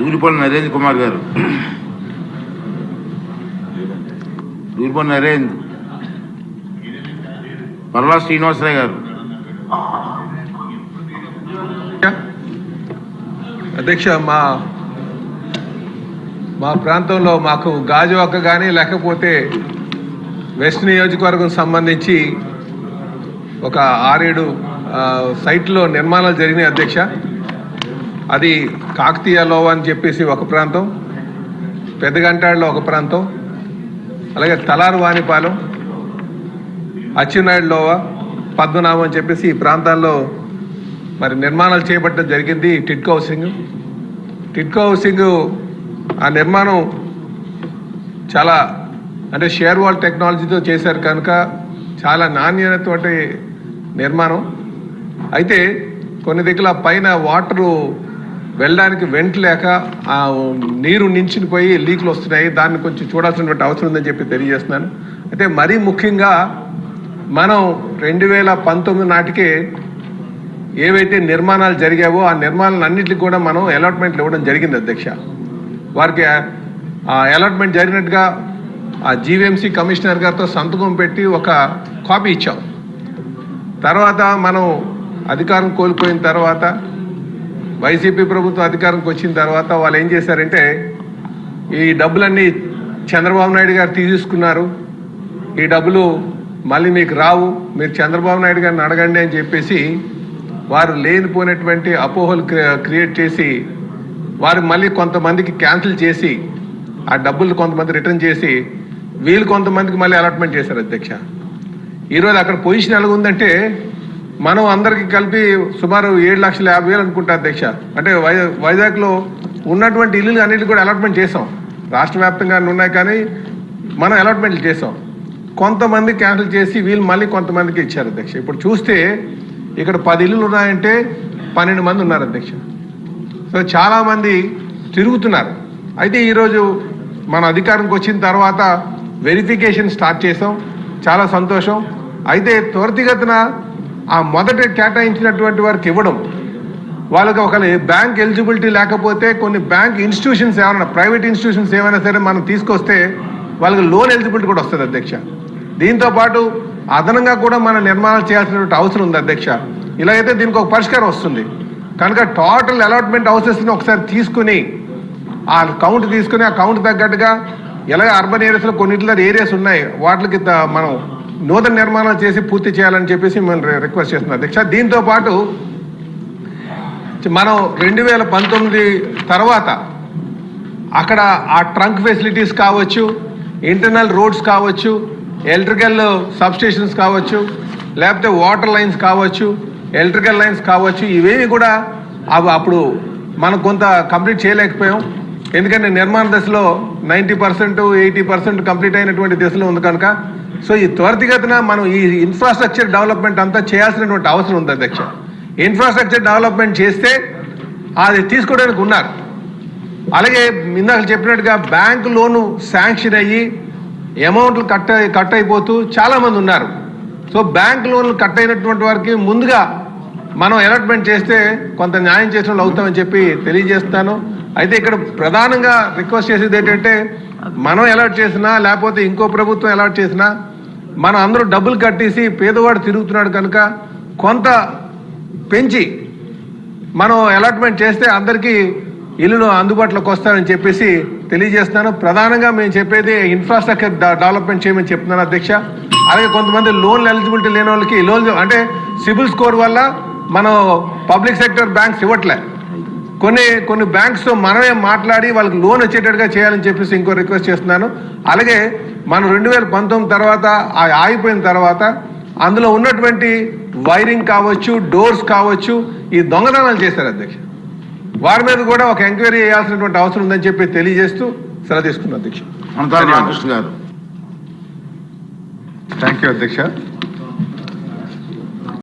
దూలిపల్లి నరేంద్ర కుమార్ గారు, దూలిపల్లి నరేంద్ర, పర్లా శ్రీనివాసరావు గారు. అధ్యక్ష, మా ప్రాంతంలో మాకు గాజువాక కానీ లేకపోతే వెస్ట్ నియోజకవర్గం సంబంధించి ఒక 6-7 సైట్లో నిర్మాణాలు జరిగినాయి అధ్యక్ష. అది కాకతీయ లోవ అని చెప్పేసి ఒక ప్రాంతం, పెద్దగంటాడులో ఒక ప్రాంతం, అలాగే తలారు వాణిపాలెం, అచ్చెన్నాయుడు లోవ, పద్మనాభం అని చెప్పేసి ఈ ప్రాంతాల్లో మరి నిర్మాణాలు చేపట్టడం జరిగింది. టిడ్కో హౌసింగ్ ఆ నిర్మాణం చాలా అంటే షేర్ వాల్ టెక్నాలజీతో చేశారు కనుక చాలా నాణ్యతతోటి నిర్మాణం. అయితే కొన్ని దగ్గర పైన వాటరు వెళ్ళడానికి వెంట లేక ఆ నీరు నించిపోయి లీకులు వస్తున్నాయి. దాన్ని కొంచెం చూడాల్సినటువంటి అవసరం ఉందని చెప్పి తెలియజేస్తున్నాను. అయితే మరీ ముఖ్యంగా మనం 2019 నాటికే ఏవైతే నిర్మాణాలు జరిగావో ఆ నిర్మాణాలు అన్నింటికి కూడా మనం అలాట్మెంట్లు ఇవ్వడం జరిగింది అధ్యక్ష. వారికి ఆ అలాట్మెంట్ జరిగినట్టుగా ఆ జీవీఎంసీ కమిషనర్ గారితో సంతకం పెట్టి ఒక కాపీ ఇచ్చాం. తర్వాత మనం అధికారం కోల్పోయిన తర్వాత వైసీపీ ప్రభుత్వం అధికారంకి వచ్చిన తర్వాత వాళ్ళు ఏం చేశారంటే ఈ డబ్బులన్నీ చంద్రబాబు నాయుడు గారు తీసుకున్నారు, ఈ డబ్బులు మళ్ళీ మీకు రావు, మీరు చంద్రబాబు నాయుడు గారిని అడగండి అని చెప్పేసి వారు లేనిపోయినటువంటి అపోహలు క్రియేట్ చేసి వారు మళ్ళీ కొంతమందికి క్యాన్సిల్ చేసి ఆ డబ్బులు కొంతమంది రిటర్న్ చేసి వీళ్ళు కొంతమందికి మళ్ళీ అలాట్మెంట్ చేశారు అధ్యక్ష. ఈరోజు అక్కడ పొజిషన్ ఎలా ఉందంటే మనం అందరికీ కలిపి సుమారు 7,50,000 అనుకుంటా అధ్యక్ష. అంటే వైజాగ్లో ఉన్నటువంటి ఇల్లు అన్నింటికి కూడా అలాట్మెంట్ చేసాం. రాష్ట్ర వ్యాప్తంగా ఉన్నాయి కానీ మనం అలాట్మెంట్లు చేసాం. కొంతమంది క్యాన్సిల్ చేసి వీళ్ళు మళ్ళీ కొంతమందికి ఇచ్చారు అధ్యక్ష. ఇప్పుడు చూస్తే ఇక్కడ 10 ఇల్లులు ఉన్నాయంటే 12 మంది ఉన్నారు అధ్యక్ష. సో చాలామంది తిరుగుతున్నారు. అయితే ఈరోజు మన అధికారంకి వచ్చిన తర్వాత వెరిఫికేషన్ స్టార్ట్ చేసాం, చాలా సంతోషం. అయితే త్వరితగతిన ఆ మొదట కేటాయించినటువంటి వారికి ఇవ్వడం, వాళ్ళకి ఒక బ్యాంక్ ఎలిజిబిలిటీ లేకపోతే కొన్ని బ్యాంక్ ఇన్స్టిట్యూషన్స్ ఏమైనా ప్రైవేట్ ఇన్స్టిట్యూషన్స్ ఏమైనా సరే మనం తీసుకొస్తే వాళ్ళకి లోన్ ఎలిజిబిలిటీ కూడా వస్తుంది అధ్యక్ష. దీంతోపాటు అదనంగా కూడా మనం నిర్మాణాలు చేయాల్సినటువంటి అవసరం ఉంది అధ్యక్ష. ఇలా అయితే దీనికి ఒక పరిష్కారం వస్తుంది కనుక టోటల్ అలాట్మెంట్ హౌసెస్ని ఒకసారి తీసుకుని ఆ కౌంట్ తీసుకుని ఆ కౌంట్ తగ్గట్టుగా ఎలాగ అర్బన్ ఏరియాస్లో కొన్నింటిలో ఏరియాస్ ఉన్నాయి వాటికి మనం నూతన నిర్మాణాలు చేసి పూర్తి చేయాలని చెప్పేసి మేము రిక్వెస్ట్ చేస్తున్నాం అధ్యక్ష. దీంతోపాటు మనం 2019 తర్వాత అక్కడ ఆ ట్రంక్ ఫెసిలిటీస్ కావచ్చు, ఇంటర్నల్ రోడ్స్ కావచ్చు, ఎలక్ట్రికల్ సబ్స్టేషన్స్ కావచ్చు, లేకపోతే వాటర్ లైన్స్ కావచ్చు, ఎలక్ట్రికల్ లైన్స్ కావచ్చు, ఇవేవి కూడా అప్పుడు మనం కొంత కంప్లీట్ చేయలేకపోయాం. ఎందుకంటే నిర్మాణ దశలో 90%, 80% కంప్లీట్ అయినటువంటి దశలో ఉంది కనుక. సో ఈ త్వరితగతిన మనం ఈ ఇన్ఫ్రాస్ట్రక్చర్ డెవలప్మెంట్ అంతా చేయాల్సినటువంటి అవసరం ఉంది అధ్యక్ష. ఇన్ఫ్రాస్ట్రక్చర్ డెవలప్మెంట్ చేస్తే అది తీసుకోవడానికి ఉన్నారు. అలాగే ఇందాక చెప్పినట్టుగా బ్యాంకు లోను శాంక్షన్ అయ్యి అమౌంట్లు కట్ అయిపోతూ చాలామంది ఉన్నారు. సో బ్యాంక్ లోన్లు కట్ అయినటువంటి వారికి ముందుగా మనం అలాట్మెంట్ చేస్తే కొంత న్యాయం చేసిన వాళ్ళు అవుతామని చెప్పి తెలియజేస్తాను. అయితే ఇక్కడ ప్రధానంగా రిక్వెస్ట్ చేసేది ఏంటంటే మనం అలాట్ చేసినా లేకపోతే ఇంకో ప్రభుత్వం అలాట్ చేసినా మనం అందరూ డబ్బులు కట్టేసి పేదవాడు తిరుగుతున్నాడు కనుక కొంత పెంచి మనం అలాట్మెంట్ చేస్తే అందరికీ ఇల్లులు అందుబాటులోకి వస్తారని చెప్పేసి తెలియజేస్తున్నాను. ప్రధానంగా మేము చెప్పేది ఇన్ఫ్రాస్ట్రక్చర్ డెవలప్మెంట్ చేయమని చెప్తున్నాను అధ్యక్ష. అలాగే కొంతమంది లోన్ ఎలిజిబిలిటీ లేని వాళ్ళకి లోన్ అంటే సిబిల్ స్కోర్ వల్ల మనం పబ్లిక్ సెక్టర్ బ్యాంక్స్ ఇవ్వట్లే. కొన్ని బ్యాంక్స్తో మనమే మాట్లాడి వాళ్ళకి లోన్ వచ్చేటట్టుగా చేయాలని చెప్పేసి ఇంకో రిక్వెస్ట్ చేస్తున్నాను. అలాగే మనం 2019 తర్వాత ఆగిపోయిన తర్వాత అందులో ఉన్నటువంటి వైరింగ్ కావచ్చు, డోర్స్ కావచ్చు, ఈ దొంగతనాలు చేశారు అధ్యక్ష. వారి మీద కూడా ఒక ఎంక్వైరీ చేయాల్సినటువంటి అవసరం ఉందని చెప్పి తెలియజేస్తూ సెలవు తీసుకున్నాను అధ్యక్ష. రామకృష్ణ గారు. థ్యాంక్ యూ అధ్యక్ష.